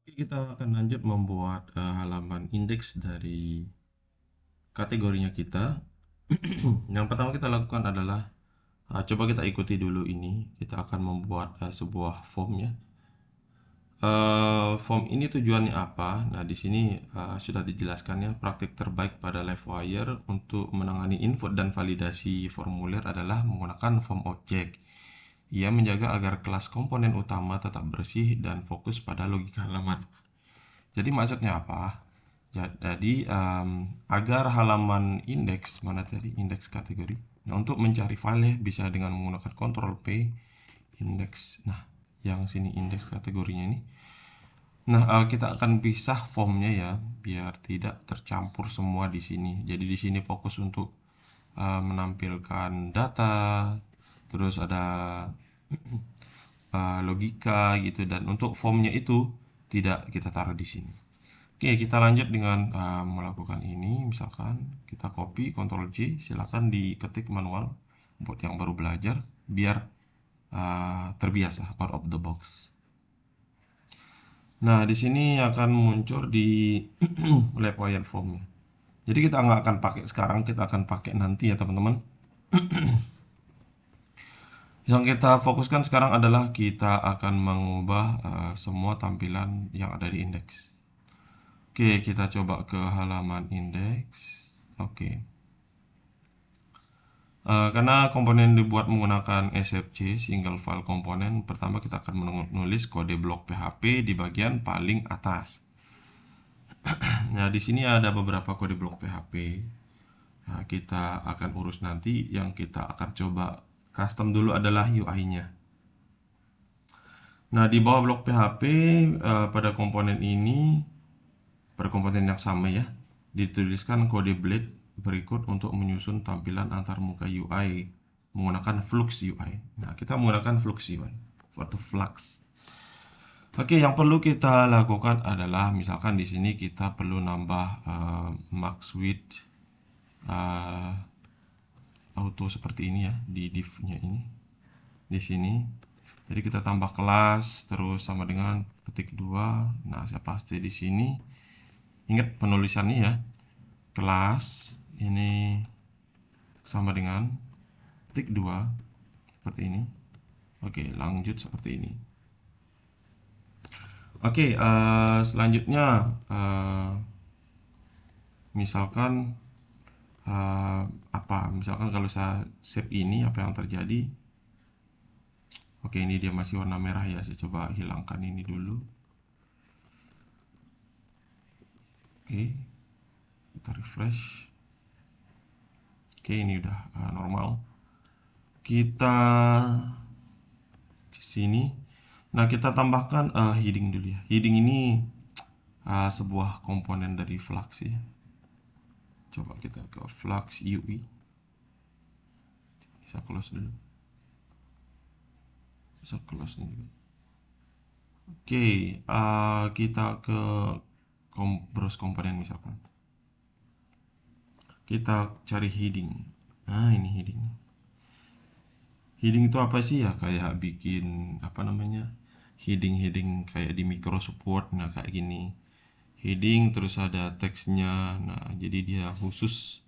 Kita akan lanjut membuat halaman indeks dari kategorinya kita. Yang pertama kita lakukan adalah coba kita ikuti dulu ini. Kita akan membuat sebuah form ya. Form ini tujuannya apa? Nah, di sini sudah dijelaskan ya, praktik terbaik pada Livewire untuk menangani input dan validasi formulir adalah menggunakan form object. Ia menjaga agar kelas komponen utama tetap bersih dan fokus pada logika halaman. Jadi maksudnya apa? Jadi agar halaman indeks mana tadi indeks kategori. Nah, untuk mencari file bisa dengan menggunakan Ctrl P indeks. Nah, yang sini indeks kategorinya ini. Nah, kita akan pisah formnya ya, biar tidak tercampur semua di sini. Jadi di sini fokus untuk menampilkan data, terus ada logika gitu, dan untuk formnya itu tidak kita taruh di sini. Oke, kita lanjut dengan melakukan ini. Misalkan kita copy Ctrl J, silakan diketik manual buat yang baru belajar biar terbiasa out of the box. Nah, di sini akan muncul di Livewire form-nya. Jadi kita nggak akan pakai sekarang, kita akan pakai nanti ya teman-teman. Yang kita fokuskan sekarang adalah kita akan mengubah semua tampilan yang ada di indeks. Oke, kita coba ke halaman indeks. Oke. Karena komponen dibuat menggunakan SFC, single file komponen, pertama kita akan menulis kode blok PHP di bagian paling atas. Nah, di sini ada beberapa kode blok PHP. Nah, kita akan urus nanti. Yang kita akan coba custom dulu adalah UI-nya. Nah, di bawah blok PHP pada komponen ini, pada komponen yang sama ya, dituliskan kode blade berikut untuk menyusun tampilan antar muka UI menggunakan Flux UI. Nah, kita menggunakan Flux UI atau Flux. Oke, yang perlu kita lakukan adalah misalkan di sini kita perlu nambah max width auto seperti ini ya di div-nya ini di sini. Jadi kita tambah kelas terus sama dengan ketik 2. Nah, saya paste di sini. Ingat penulisannya ya. Kelas ini sama dengan ketik 2 seperti ini. Oke, lanjut seperti ini. Oke, selanjutnya misalkan misalkan kalau saya save ini, apa yang terjadi? Oke, ini dia masih warna merah ya. Saya coba hilangkan ini dulu. Oke, kita refresh. Oke, ini udah normal. Kita ke sini. Nah, kita tambahkan heading dulu ya. Heading ini sebuah komponen dari Flux ya. Coba kita ke Flux UI. Bisa close dulu. Bisa close ini juga. Oke, kita ke browse komponen misalkan. Kita cari heading. Nah, ini heading. Heading itu apa sih ya? Kayak bikin apa namanya? Heading kayak di Microsoft Word. Nah, kayak gini. Heading terus ada teksnya. Nah, jadi dia khusus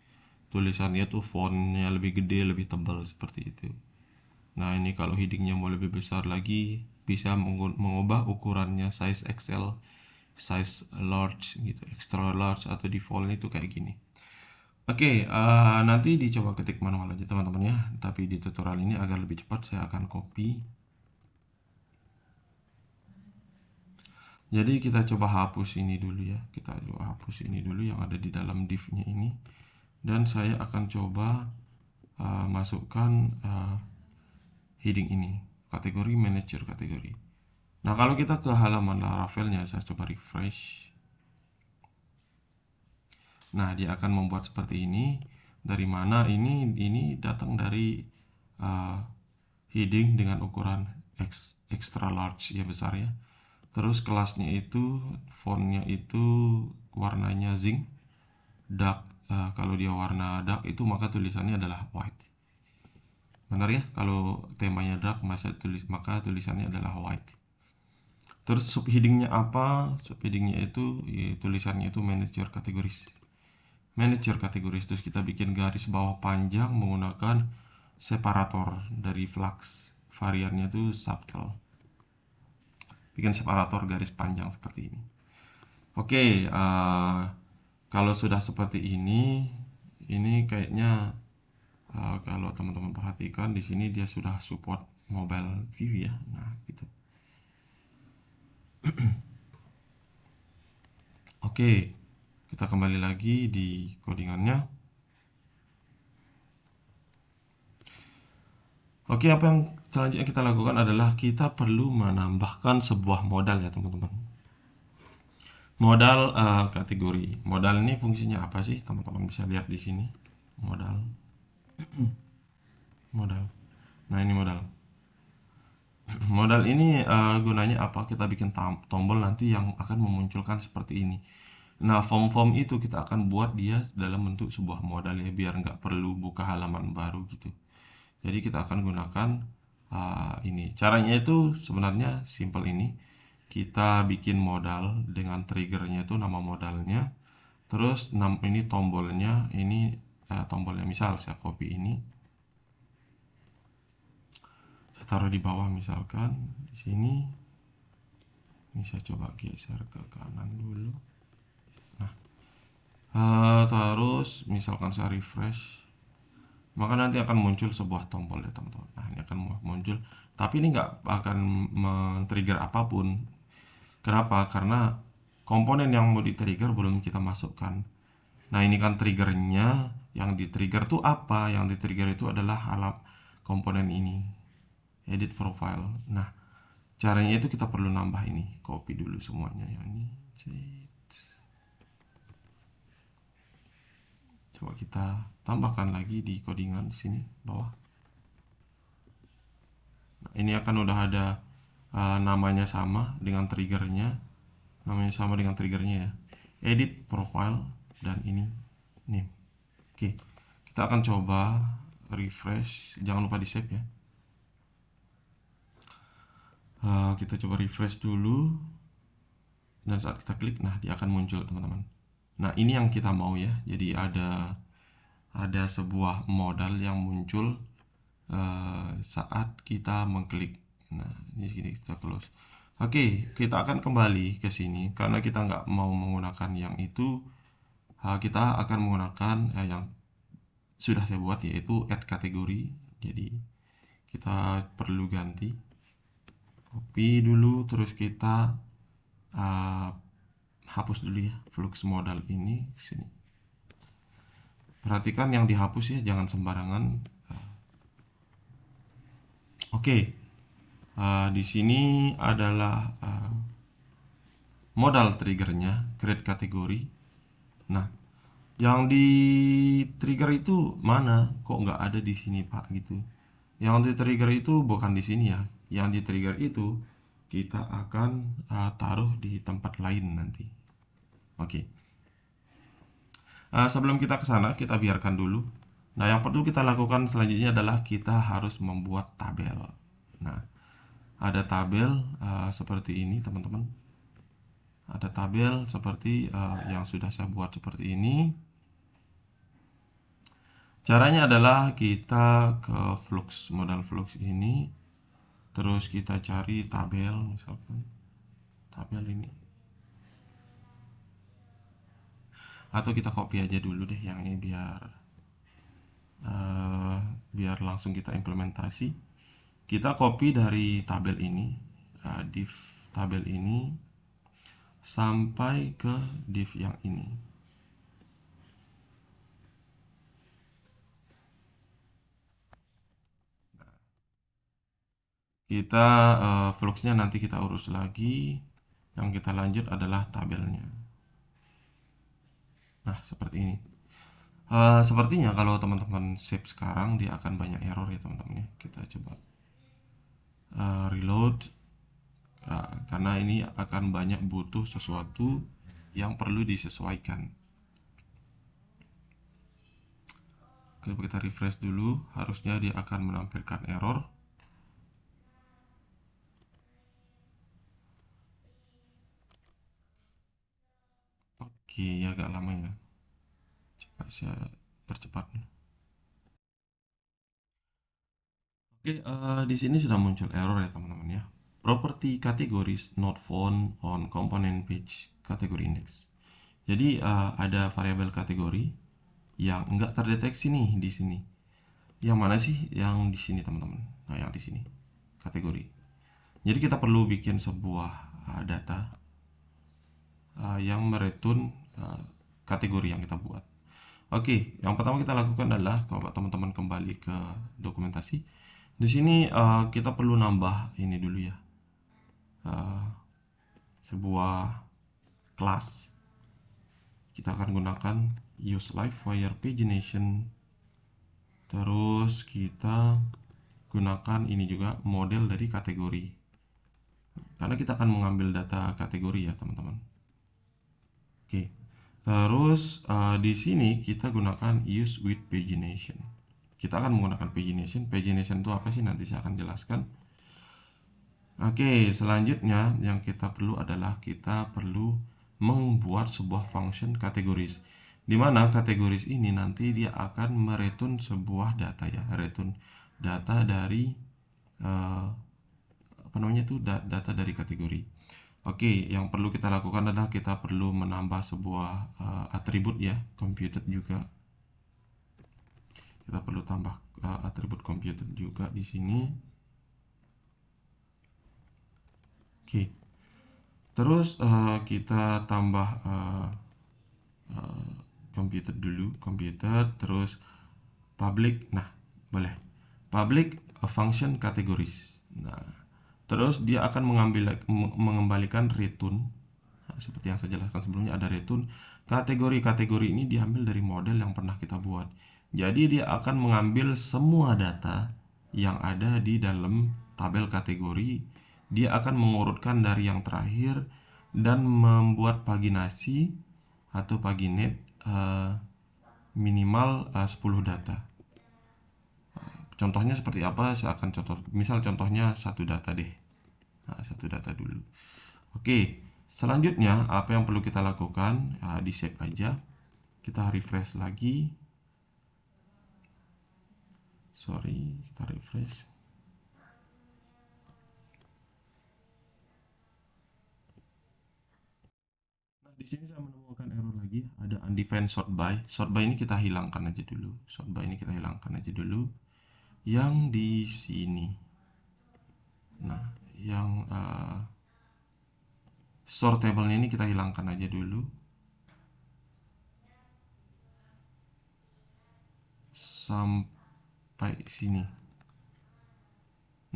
tulisannya tuh fontnya lebih gede, lebih tebal seperti itu. Nah, ini kalau headingnya mau lebih besar lagi, bisa mengubah ukurannya size Excel, size large gitu, extra large atau default itu kayak gini. Oke, nanti dicoba ketik manual aja teman-teman ya. Tapi di tutorial ini agar lebih cepat saya akan copy. Jadi kita coba hapus ini dulu ya. Kita coba hapus ini dulu yang ada di dalam div-nya ini. Dan saya akan coba masukkan heading ini, kategori manager kategori. Nah, kalau kita ke halaman Laravel-nya, saya coba refresh. Nah, dia akan membuat seperti ini. Dari mana ini datang dari heading dengan ukuran extra large ya, besar ya. Terus kelasnya itu fontnya itu warnanya zinc dark. Kalau dia warna dark itu maka tulisannya adalah white. Benar ya, kalau temanya dark maka tulisannya adalah white. Terus subheadingnya apa? Subheadingnya itu tulisannya itu manager categories. Manager categories, terus kita bikin garis bawah panjang menggunakan separator dari flux. Variannya itu subtle. Bikin separator garis panjang seperti ini. Oke, kalau sudah seperti ini kayaknya kalau teman-teman perhatikan di sini dia sudah support mobile view ya. Nah, gitu. Oke, kita kembali lagi di codingannya. Oke, apa yang selanjutnya kita lakukan adalah kita perlu menambahkan sebuah modal ya teman-teman. Modal kategori. Modal ini fungsinya apa sih? Teman-teman bisa lihat di sini. Modal. Modal. Nah, ini modal. Modal ini gunanya apa? Kita bikin tombol nanti yang akan memunculkan seperti ini. Nah, form-form itu kita akan buat dia dalam bentuk sebuah modal ya, biar nggak perlu buka halaman baru gitu. Jadi kita akan gunakan ini. Caranya itu sebenarnya simple ini. Kita bikin modal dengan triggernya itu nama modalnya. Terus ini tombolnya, ini tombolnya. Misal saya copy ini, saya taruh di bawah misalkan di sini. Ini saya coba geser ke kanan dulu. Nah, terus misalkan saya refresh, maka nanti akan muncul sebuah tombol ya teman-teman. Nah, ini akan muncul, tapi ini nggak akan men-trigger apapun. Kenapa? Karena komponen yang mau di-trigger belum kita masukkan. Nah, ini kan triggernya, yang di-trigger tuh apa? Yang di-trigger itu adalah alat komponen ini, edit profile. Nah, caranya itu kita perlu nambah ini, copy dulu semuanya ya ini. Coba kita tambahkan lagi di codingan di sini bawah. Nah, ini akan udah ada namanya sama dengan triggernya. Namanya sama dengan triggernya ya. Edit profile dan ini name. Oke, kita akan coba refresh. Jangan lupa di save ya. Kita coba refresh dulu. Dan saat kita klik, nah dia akan muncul teman-teman. Nah, ini yang kita mau ya. Jadi ada sebuah modal yang muncul saat kita mengklik. Nah, ini sini kita close. Oke, kita akan kembali ke sini karena kita nggak mau menggunakan yang itu. Kita akan menggunakan yang sudah saya buat, yaitu add kategori. Jadi kita perlu ganti, copy dulu, terus kita hapus dulu ya flux modal ini sini. Perhatikan yang dihapus ya, jangan sembarangan. Oke, di sini adalah modal triggernya, create kategori. Nah, yang di trigger itu mana? Kok nggak ada di sini Pak gitu? Yang di trigger itu bukan di sini ya. Yang di trigger itu kita akan taruh di tempat lain nanti. Oke. Sebelum kita ke sana, kita biarkan dulu. Nah, yang perlu kita lakukan selanjutnya adalah kita harus membuat tabel. Nah, ada tabel seperti ini, teman-teman. Ada tabel seperti yang sudah saya buat seperti ini. Caranya adalah kita ke flux, modal flux ini. Terus kita cari tabel, misalkan tabel ini. Atau kita copy aja dulu deh yang ini biar langsung kita implementasi. Kita copy dari tabel ini, div tabel ini sampai ke div yang ini. Kita fluxnya nanti kita urus lagi. Yang kita lanjut adalah tabelnya. Nah, seperti ini. Sepertinya kalau teman-teman save sekarang dia akan banyak error ya teman-teman ya. Kita coba reload. Karena ini akan banyak butuh sesuatu yang perlu disesuaikan. Coba kita refresh dulu, harusnya dia akan menampilkan error. Oke, ya agak lama ya. Coba saya percepat. Oke, di sini sudah muncul error ya teman-teman ya. Property categories not found on component page category index. Jadi ada variabel kategori yang enggak terdeteksi nih di sini. Yang mana sih yang di sini teman-teman? Nah, yang di sini kategori. Jadi kita perlu bikin sebuah data yang mereturn kategori yang kita buat. Oke, yang pertama kita lakukan adalah kalau teman-teman kembali ke dokumentasi, di sini kita perlu nambah ini dulu ya, uh, sebuah kelas. Kita akan gunakan use live wire pagination. Terus kita gunakan ini juga model dari kategori. Karena kita akan mengambil data kategori ya teman-teman. Oke. Terus di sini kita gunakan use with pagination. Kita akan menggunakan pagination. Pagination itu apa sih? Nanti saya akan jelaskan. Oke, selanjutnya yang kita perlu adalah kita perlu membuat sebuah function kategoris. Di mana kategoris ini nanti dia akan mereturn sebuah data ya, return data dari apa namanya itu data dari kategori. Oke, yang perlu kita lakukan adalah kita perlu menambah sebuah atribut ya, computed juga. Kita perlu tambah atribut computed juga di sini. Oke. Terus kita tambah computed dulu, computed terus public. Nah, boleh. Public function categories. Nah, terus dia akan mengembalikan return. Nah, seperti yang saya jelaskan sebelumnya ada return. Kategori-kategori ini diambil dari model yang pernah kita buat. Jadi dia akan mengambil semua data yang ada di dalam tabel kategori. Dia akan mengurutkan dari yang terakhir dan membuat paginasi atau paginate minimal 10 data. Contohnya seperti apa? Saya akan contoh. Misal contohnya satu data deh. Nah, satu data dulu. Oke, selanjutnya apa yang perlu kita lakukan? Di save aja. Kita refresh lagi. Sorry, kita refresh. Nah, di sini saya menemukan error lagi. Ada undefined sort by. Sort by ini kita hilangkan aja dulu. Sort by ini kita hilangkan aja dulu. Yang di sini. Nah, yang sortable ini kita hilangkan aja dulu. Sampai sini.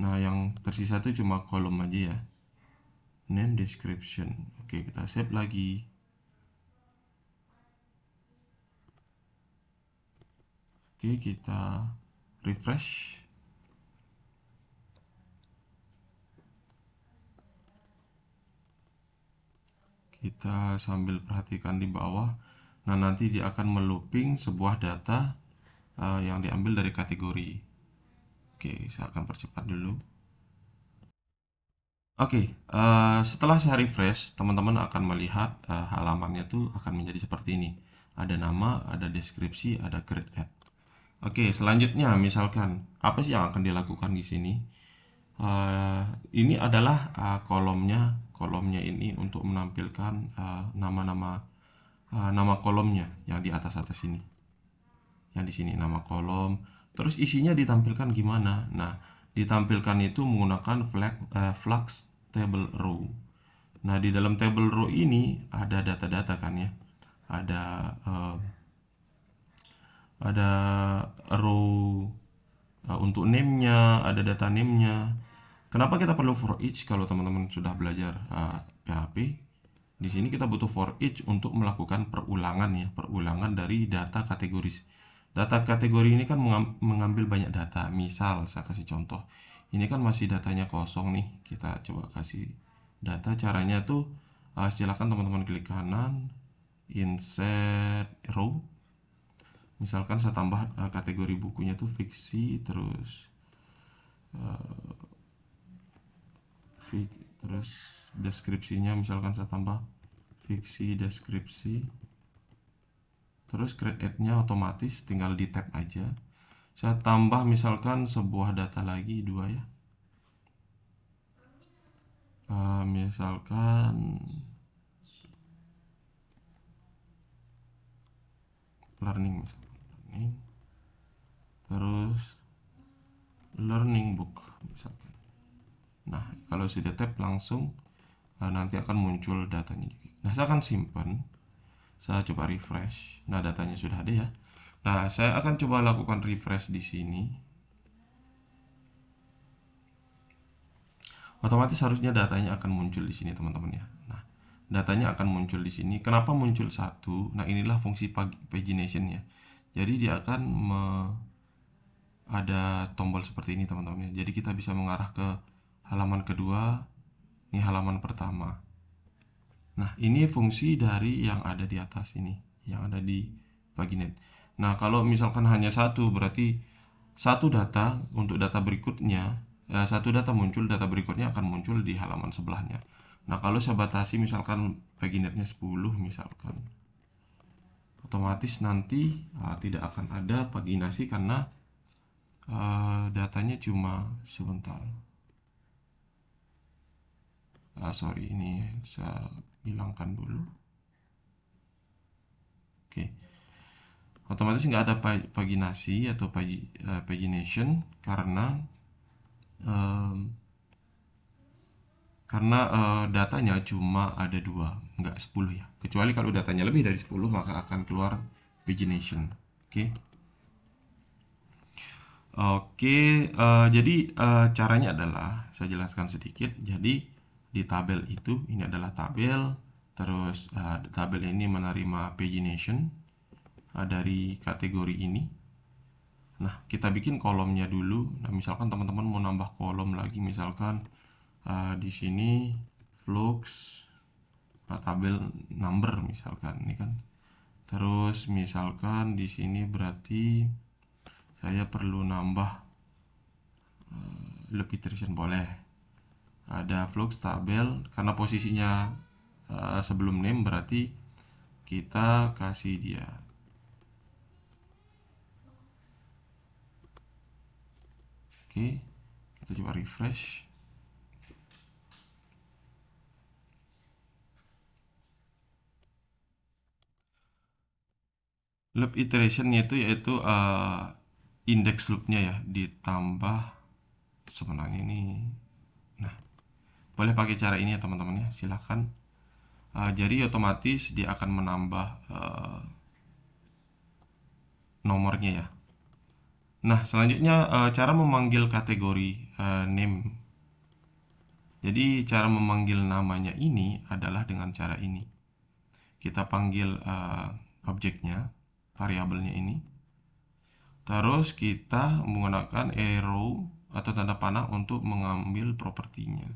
Nah, yang tersisa itu cuma kolom aja ya. Name description. Oke, kita save lagi. Oke, kita refresh. Kita sambil perhatikan di bawah. Nah, nanti dia akan melooping sebuah data yang diambil dari kategori. Oke, saya akan percepat dulu. Oke, setelah saya refresh, teman-teman akan melihat halamannya tuh akan menjadi seperti ini. Ada nama, ada deskripsi, ada create add. Oke, selanjutnya misalkan apa sih yang akan dilakukan di sini? Ini adalah kolomnya ini untuk menampilkan nama-nama nama kolomnya yang di atas ini. Yang di sini nama kolom. Terus isinya ditampilkan gimana? Nah, ditampilkan itu menggunakan flux table row. Nah, di dalam table row ini ada data-data kan ya. Ada row untuk name-nya, ada data name-nya. Kenapa kita perlu for each kalau teman-teman sudah belajar PHP? Di sini kita butuh for each untuk melakukan perulangan ya, perulangan dari data kategoris. Data kategori ini kan mengambil banyak data. Misal saya kasih contoh. Ini kan masih datanya kosong nih. Kita coba kasih data. Caranya tuh silakan teman-teman klik kanan, insert row. Misalkan saya tambah kategori bukunya tuh fiksi, terus terus deskripsinya misalkan saya tambah fiksi deskripsi. Terus create add-nya otomatis tinggal di tab aja. Saya tambah misalkan sebuah data lagi 2 ya. Misalkan learning misalkan. Learning. Terus learning book misalkan. Nah, kalau sudah tab langsung nanti akan muncul datanya juga. Nah, saya akan simpan. Saya coba refresh. Nah, datanya sudah ada ya. Nah, saya akan coba lakukan refresh di sini. Otomatis harusnya datanya akan muncul di sini, teman-teman ya. Nah, datanya akan muncul di sini. Kenapa muncul satu? Nah, inilah fungsi pagination ya. Jadi dia akan ada tombol seperti ini, teman-teman ya. Jadi kita bisa mengarah ke halaman kedua, ini halaman pertama. Nah, ini fungsi dari yang ada di atas ini, yang ada di Paginet. Nah, kalau misalkan hanya satu, berarti satu data untuk data berikutnya, satu data muncul, data berikutnya akan muncul di halaman sebelahnya. Nah, kalau saya batasi misalkan Paginetnya 10 misalkan, otomatis nanti tidak akan ada paginasi karena datanya cuma sebentar. Sorry, ini saya hilangkan dulu. Oke. Otomatis nggak ada paginasi atau pagination karena datanya cuma ada 2, nggak 10 ya. Kecuali kalau datanya lebih dari 10 maka akan keluar pagination. Oke. Oke, jadi caranya adalah saya jelaskan sedikit. Jadi di tabel itu, ini adalah tabel, terus tabel ini menerima pagination dari kategori ini. Nah, kita bikin kolomnya dulu. Nah, misalkan teman-teman mau nambah kolom lagi, misalkan di sini flux tabel number misalkan ini kan. Terus misalkan di sini berarti saya perlu nambah loop iteration boleh. Ada flux tabel karena posisinya sebelum name berarti kita kasih dia. Oke, kita coba refresh. Loop iteration yaitu index loopnya ya ditambah sebenarnya ini. Nah, boleh pakai cara ini ya teman-teman ya, silahkan. Jadi otomatis dia akan menambah nomornya ya. Nah, selanjutnya cara memanggil kategori name. Jadi cara memanggil namanya ini adalah dengan cara ini. Kita panggil objeknya, variabelnya ini. Terus kita menggunakan arrow atau tanda panah untuk mengambil propertinya,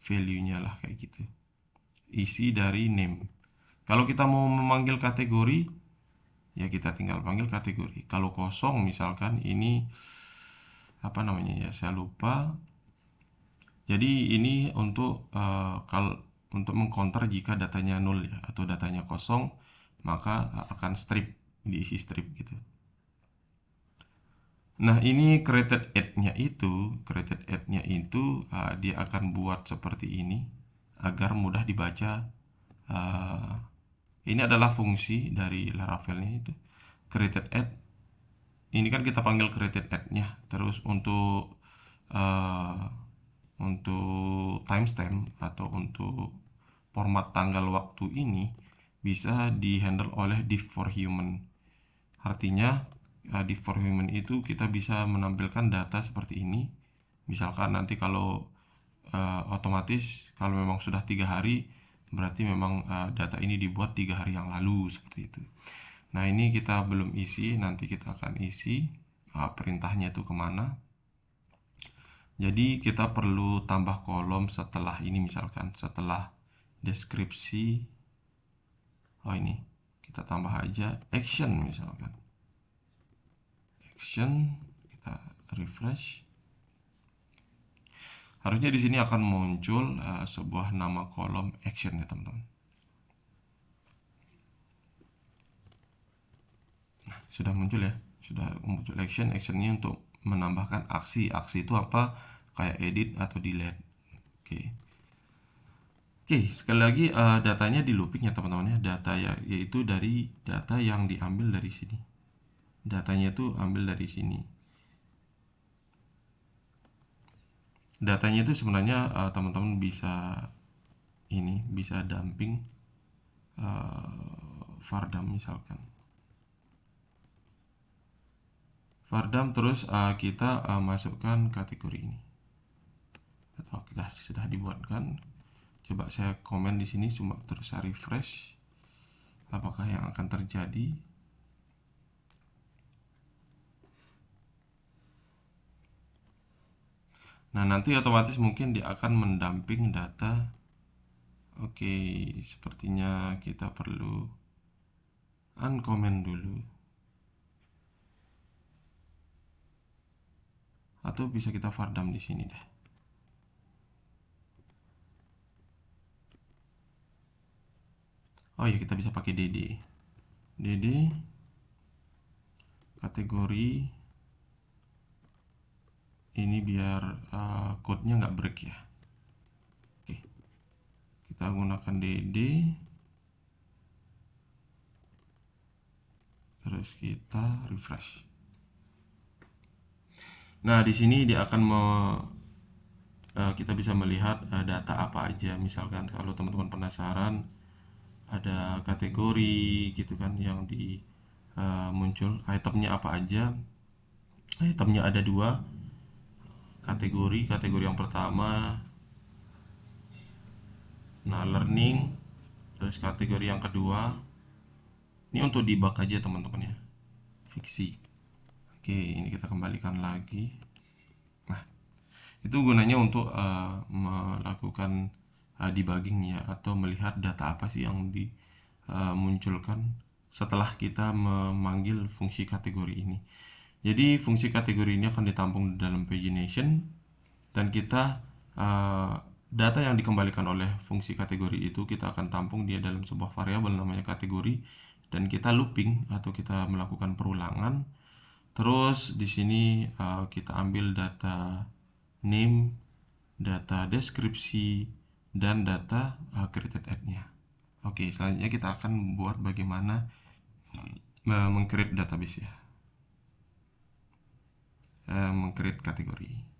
value-nya lah kayak gitu, isi dari name. Kalau kita mau memanggil kategori, ya kita tinggal panggil kategori. Kalau kosong misalkan ini apa namanya ya, saya lupa. Jadi ini untuk untuk mengcounter jika datanya nol ya atau datanya kosong, maka akan strip, diisi strip gitu. Nah, ini created add-nya itu dia akan buat seperti ini agar mudah dibaca. Ini adalah fungsi dari Laravel-nya itu. Created add. Ini kan kita panggil created add-nya. Terus uh, untuk timestamp atau untuk format tanggal waktu ini bisa di-handle oleh div for human. Artinya di for human itu kita bisa menampilkan data seperti ini. Misalkan nanti kalau otomatis kalau memang sudah 3 hari berarti memang data ini dibuat 3 hari yang lalu seperti itu. Nah, ini kita belum isi, nanti kita akan isi perintahnya itu kemana. Jadi kita perlu tambah kolom setelah ini, misalkan setelah deskripsi. Oh, ini kita tambah aja action misalkan. Action, kita refresh. Harusnya di sini akan muncul sebuah nama kolom action ya teman-teman. sudah muncul ya, sudah muncul actionnya untuk menambahkan aksi itu apa, kayak edit atau delete. Oke, sekali lagi datanya di looping ya teman-teman ya. Data ya, yaitu dari data yang diambil dari sini. Datanya itu ambil dari sini. Datanya itu sebenarnya teman-teman bisa dumping Vardam misalkan. Vardam terus kita masukkan kategori ini. Atau sudah dibuatkan. Coba saya komen di sini, cuma terus saya refresh. Apakah yang akan terjadi? Nah, nanti otomatis mungkin dia akan mendamping data. Oke, sepertinya kita perlu uncomment dulu. Atau bisa kita Vardam di sini deh. Oh ya, kita bisa pakai DD kategori ini biar code-nya nggak break ya. Oke, kita gunakan DD, terus kita refresh. Nah, di sini dia akan kita bisa melihat data apa aja. Misalkan kalau teman-teman penasaran, ada kategori gitu kan yang muncul, itemnya apa aja. Itemnya ada 2 kategori yang pertama, nah learning, terus kategori yang kedua ini untuk debug aja teman-teman ya, fiksi. Oke, ini kita kembalikan lagi. Nah, itu gunanya untuk melakukan debugging ya, atau melihat data apa sih yang dimunculkan setelah kita memanggil fungsi kategori ini. Jadi fungsi kategori ini akan ditampung di dalam pagination, dan kita data yang dikembalikan oleh fungsi kategori itu kita akan tampung dia dalam sebuah variabel namanya kategori, dan kita looping atau kita melakukan perulangan. Terus di sini kita ambil data name, data deskripsi, dan data created at-nya. Oke, selanjutnya kita akan buat bagaimana meng-create database ya, meng-create kategori.